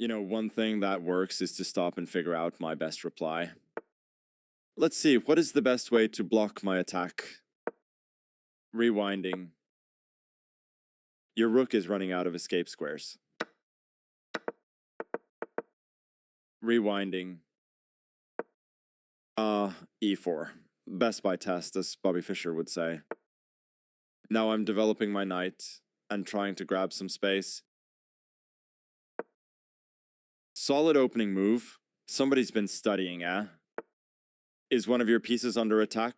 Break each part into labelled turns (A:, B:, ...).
A: One thing that works is to stop and figure out my best reply. Let's see, what is the best way to block my attack? Rewinding. Your rook is running out of escape squares. Rewinding. E4. Best by test, as Bobby Fischer would say. Now I'm developing my knight and trying to grab some space. Solid opening move. Somebody's been studying, eh? Is one of your pieces under attack?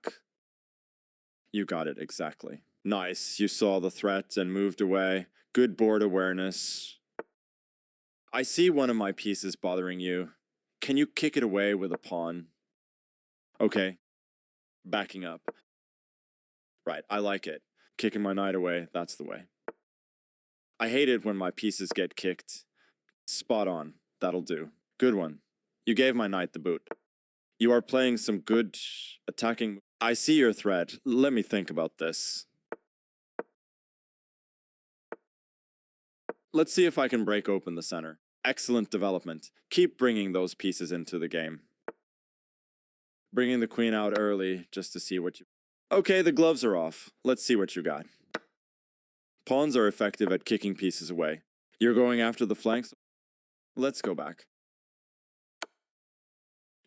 A: You got it, exactly. Nice, you saw the threat and moved away. Good board awareness. I see one of my pieces bothering you. Can you kick it away with a pawn? Okay. Backing up. Right, I like it. Kicking my knight away, that's the way. I hate it when my pieces get kicked. Spot on, that'll do. Good one. You gave my knight the boot. You are playing some good attacking. I see your threat. Let me think about this. Let's see if I can break open the center. Excellent development. Keep bringing those pieces into the game. Bringing the queen out early just to see what you... Okay, the gloves are off. Let's see what you got. Pawns are effective at kicking pieces away. You're going after the flanks? Let's go back.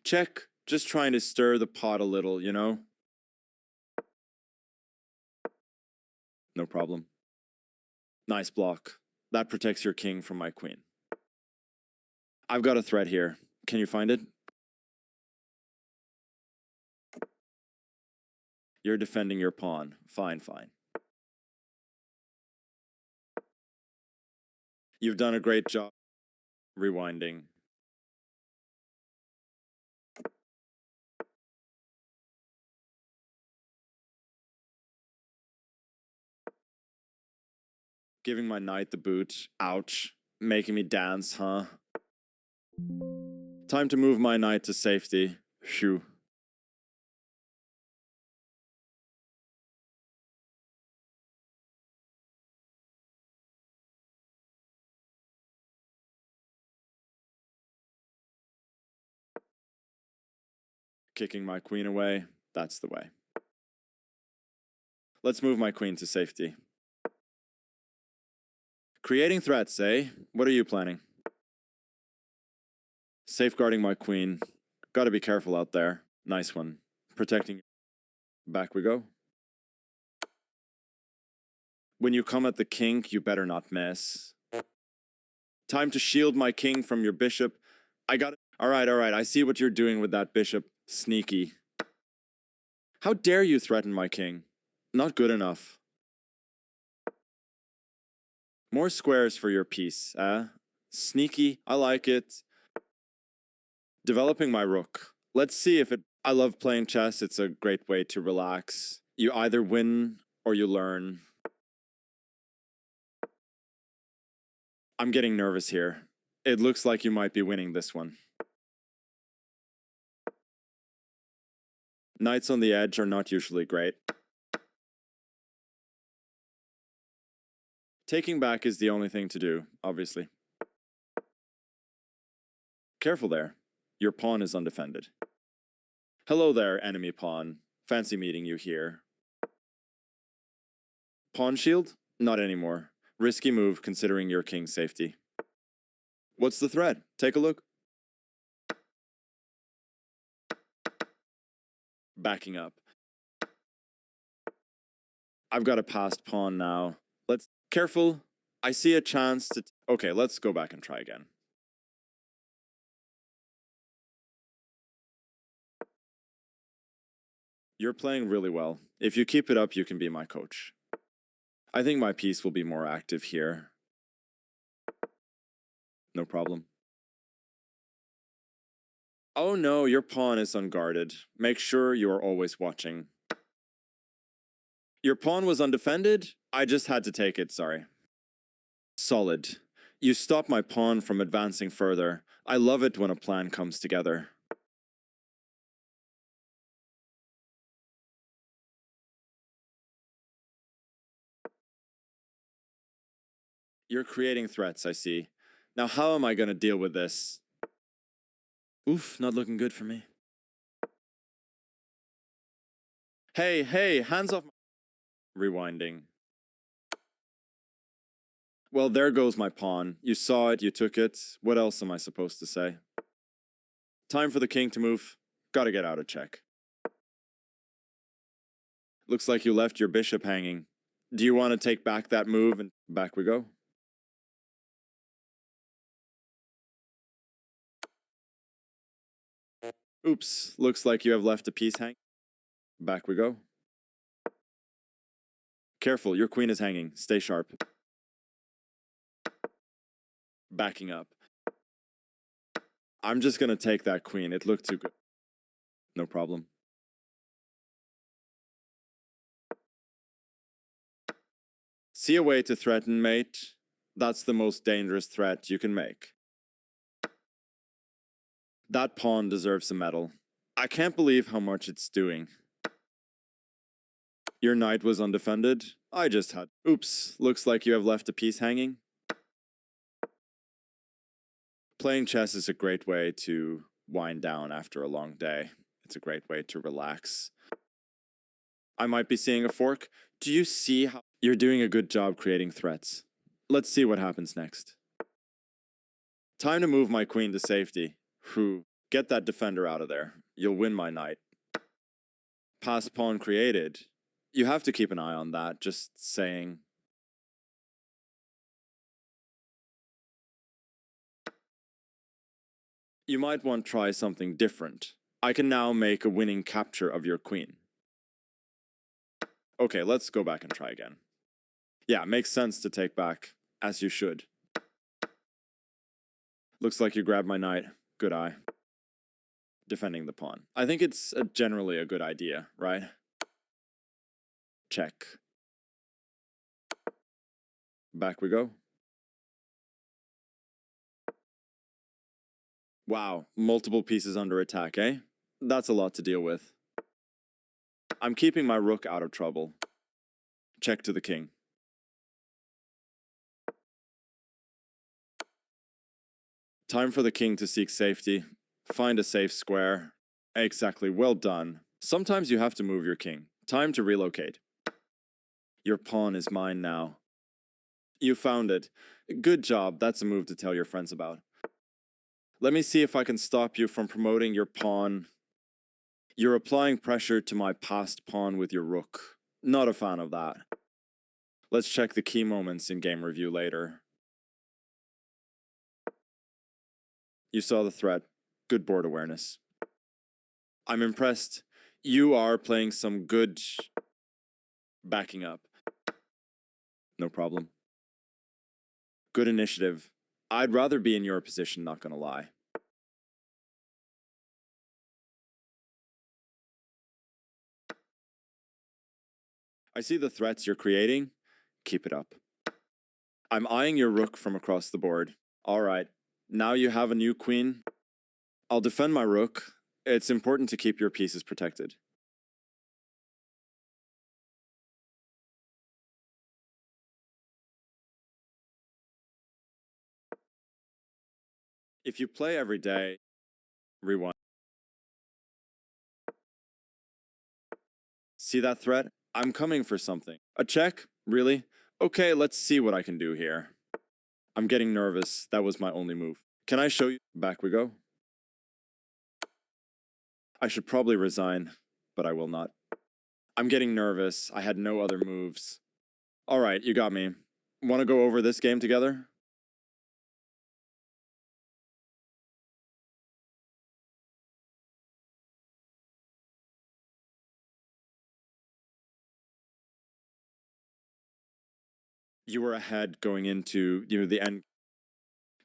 A: Check. Just trying to stir the pot a little, you know? No problem. Nice block. That protects your king from my queen. I've got a threat here. Can you find it? You're defending your pawn. Fine, fine. You've done a great job rewinding. Giving my knight the boot. Ouch. Making me dance, huh? Time to move my knight to safety. Phew. Kicking my queen away. That's the way. Let's move my queen to safety. Creating threats, eh? What are you planning? Safeguarding my queen. Gotta be careful out there. Nice one. Protecting. Back we go. When you come at the king, you better not miss. Time to shield my king from your bishop. I got it. All right. I see what you're doing with that bishop. Sneaky. How dare you threaten my king? Not good enough. More squares for your piece, eh? Sneaky. I like it. Developing my rook. Let's see if it... I love playing chess. It's a great way to relax. You either win or you learn. I'm getting nervous here. It looks like you might be winning this one. Knights on the edge are not usually great. Taking back is the only thing to do, obviously. Careful there. Your pawn is undefended. Hello there, enemy pawn. Fancy meeting you here. Pawn shield? Not anymore. Risky move considering your king's safety. What's the threat? Take a look. Backing up. I've got a passed pawn now. Let's... Careful. I see a chance to... Okay, let's go back and try again. You're playing really well. If you keep it up, you can be my coach. I think my piece will be more active here. No problem. Oh no, your pawn is unguarded. Make sure you are always watching. Your pawn was undefended? I just had to take it, sorry. Solid. You stopped my pawn from advancing further. I love it when a plan comes together. You're creating threats, I see. Now how am I gonna deal with this? Oof, not looking good for me. Hey, hey, hands off. Rewinding. Well, there goes my pawn. You saw it, you took it. What else am I supposed to say? Time for the king to move. Gotta get out of check. Looks like you left your bishop hanging. Do you want to take back that move? And back we go. Oops, looks like you have left a piece hanging. Back we go. Careful, your queen is hanging. Stay sharp. Backing up. I'm just gonna take that queen. It looked too good. No problem. See a way to threaten, mate? That's the most dangerous threat you can make. That pawn deserves a medal. I can't believe how much it's doing. Your knight was undefended. I just had. Oops, looks like you have left a piece hanging. Playing chess is a great way to wind down after a long day. It's a great way to relax. I might be seeing a fork. Do you see how you're doing a good job creating threats? Let's see what happens next. Time to move my queen to safety. Whew. Get that defender out of there. You'll win my knight. Pass pawn created. You have to keep an eye on that, just saying. You might want to try something different. I can now make a winning capture of your queen. Okay, let's go back and try again. Yeah, makes sense to take back, as you should. Looks like you grabbed my knight. Good eye. Defending the pawn. I think it's generally a good idea, right? Check. Back we go. Wow, multiple pieces under attack, eh? That's a lot to deal with. I'm keeping my rook out of trouble. Check to the king. Time for the king to seek safety. Find a safe square. Exactly, well done. Sometimes you have to move your king. Time to relocate. Your pawn is mine now. You found it. Good job, that's a move to tell your friends about. Let me see if I can stop you from promoting your pawn. You're applying pressure to my passed pawn with your rook. Not a fan of that. Let's check the key moments in game review later. You saw the threat. Good board awareness. I'm impressed. You are playing some good... Backing up. No problem. Good initiative. I'd rather be in your position, not gonna lie. I see the threats you're creating. Keep it up. I'm eyeing your rook from across the board. Alright, now you have a new queen. I'll defend my rook. It's important to keep your pieces protected. If you play every day, rewind. See that threat? I'm coming for something. A check? Really? Okay, let's see what I can do here. I'm getting nervous. That was my only move. Can I show you? Back we go. I should probably resign, but I will not. I'm getting nervous. I had no other moves. Alright, you got me. Want to go over this game together? You were ahead going into, the end.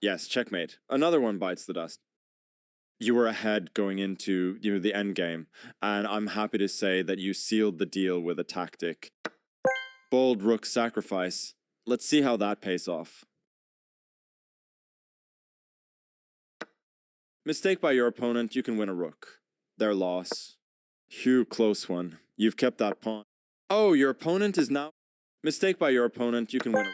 A: Yes, checkmate. Another one bites the dust. You were ahead going into, the end game, and I'm happy to say that you sealed the deal with a tactic. Bold rook sacrifice. Let's see how that pays off. Mistake by your opponent, you can win a rook. Their loss. Phew, close one. You've kept that pawn. Oh, your opponent is now... Mistake by your opponent, you can win a...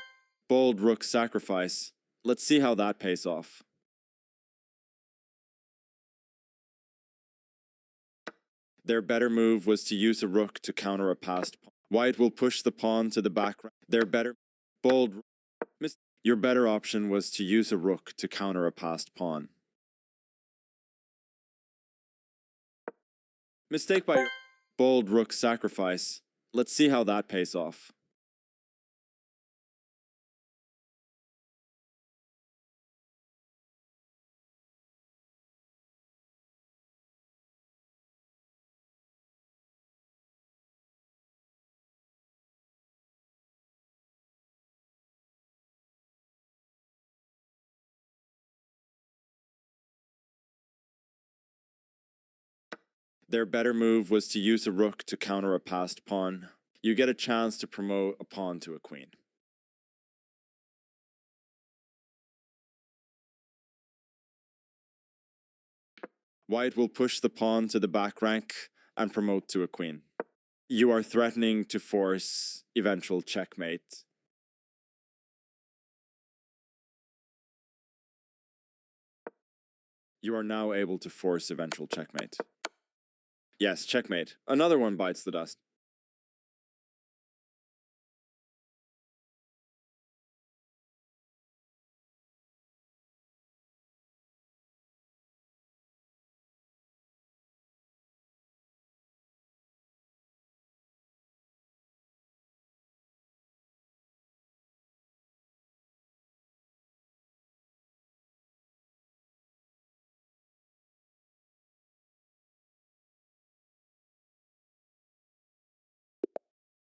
A: Bold rook sacrifice. Let's see how that pays off. Their better move was to use a rook to counter a passed pawn. White will push the pawn to the background. Their better bold. Your better option was to use a rook to counter a passed pawn. Mistake by your bold rook sacrifice. Let's see how that pays off. Their better move was to use a rook to counter a passed pawn. You get a chance to promote a pawn to a queen. White will push the pawn to the back rank and promote to a queen. You are threatening to force eventual checkmate. You are now able to force eventual checkmate. Yes, checkmate. Another one bites the dust.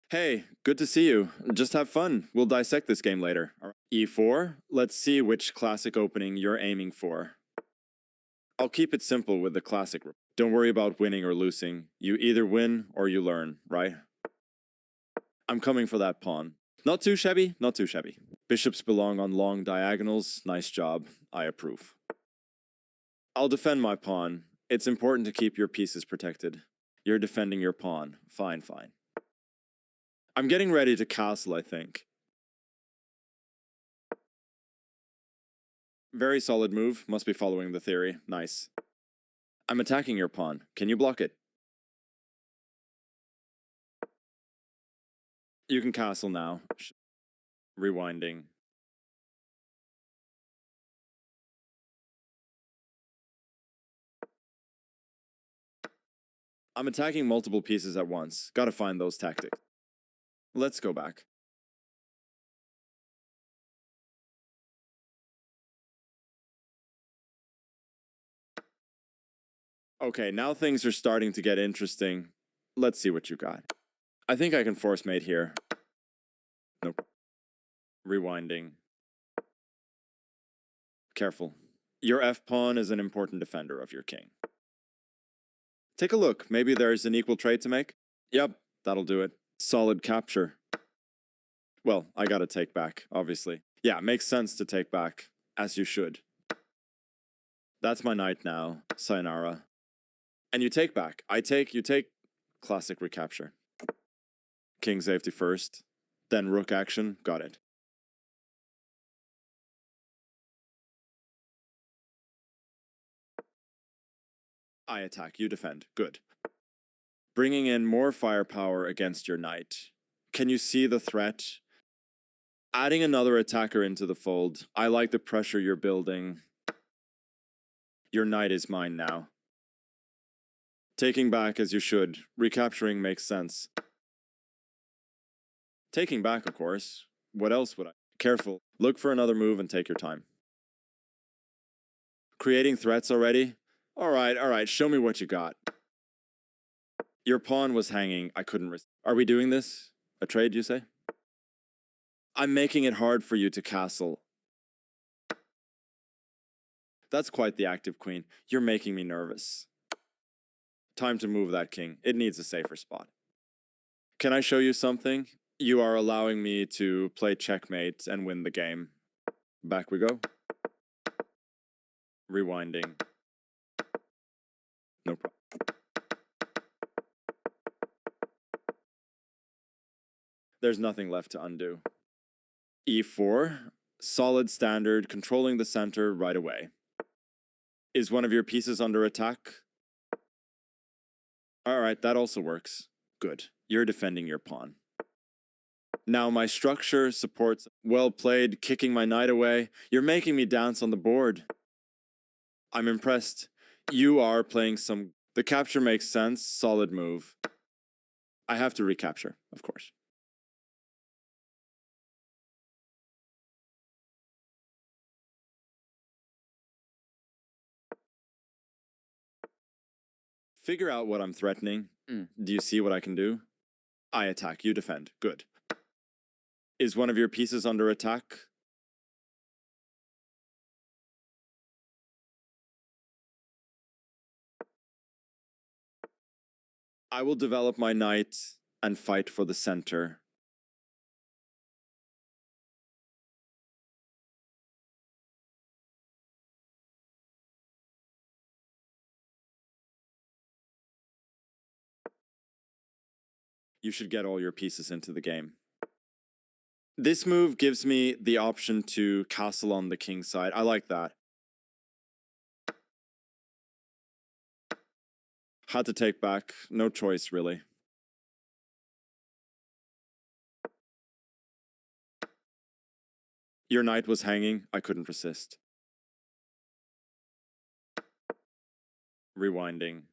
A: Hey, good to see you. Just have fun. We'll dissect this game later. E4, let's see which classic opening you're aiming for. I'll keep it simple with the classic. Don't worry about winning or losing. You either win or you learn, right? I'm coming for that pawn. Not too shabby, not too shabby. Bishops belong on long diagonals. Nice job. I approve. I'll defend my pawn. It's important to keep your pieces protected. You're defending your pawn. Fine, fine. I'm getting ready to castle, I think. Very solid move. Must be following the theory. Nice. I'm attacking your pawn. Can you block it? You can castle now. Rewinding. I'm attacking multiple pieces at once. Gotta find those tactics. Let's go back. Okay, now things are starting to get interesting. Let's see what you got. I think I can force mate here. Nope. Rewinding. Careful. Your f-pawn is an important defender of your king. Take a look. Maybe there's an equal trade to make? Yep, that'll do it. Solid capture. Well, I gotta take back, obviously. Yeah, makes sense to take back, as you should. That's my knight now. Sayonara. And you take back. You take. Classic recapture. King safety first. Then rook action. Got it. I attack. You defend. Good. Bringing in more firepower against your knight. Can you see the threat? Adding another attacker into the fold. I like the pressure you're building. Your knight is mine now. Taking back as you should. Recapturing makes sense. Taking back, of course. What else would I? Careful. Look for another move and take your time. Creating threats already? Alright, show me what you got. Your pawn was hanging. I couldn't risk. Are we doing this? A trade, you say? I'm making it hard for you to castle. That's quite the active queen. You're making me nervous. Time to move that king. It needs a safer spot. Can I show you something? You are allowing me to play checkmate and win the game. Back we go. Rewinding. No problem. There's nothing left to undo. E4. Solid standard, controlling the center right away. Is one of your pieces under attack? Alright, that also works. Good. You're defending your pawn. Now my structure supports well played, kicking my knight away. You're making me dance on the board. I'm impressed. You are playing some... The capture makes sense. Solid move. I have to recapture, of course. Figure out what I'm threatening. Do you see what I can do? I attack, you defend. Good. Is one of your pieces under attack? I will develop my knight and fight for the center. You should get all your pieces into the game. This move gives me the option to castle on the king side. I like that. Had to take back. No choice, really. Your knight was hanging. I couldn't resist. Rewinding.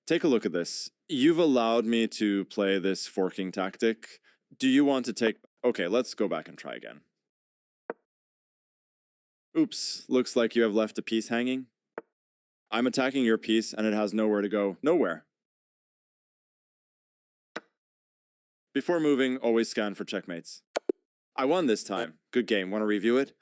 A: Take a look at this. You've allowed me to play this forking tactic. Do you want to take... Okay, let's go back and try again. Oops, looks like you have left a piece hanging. I'm attacking your piece and it has nowhere to go. Nowhere. Before moving, always scan for checkmates. I won this time. Good game. Want to review it?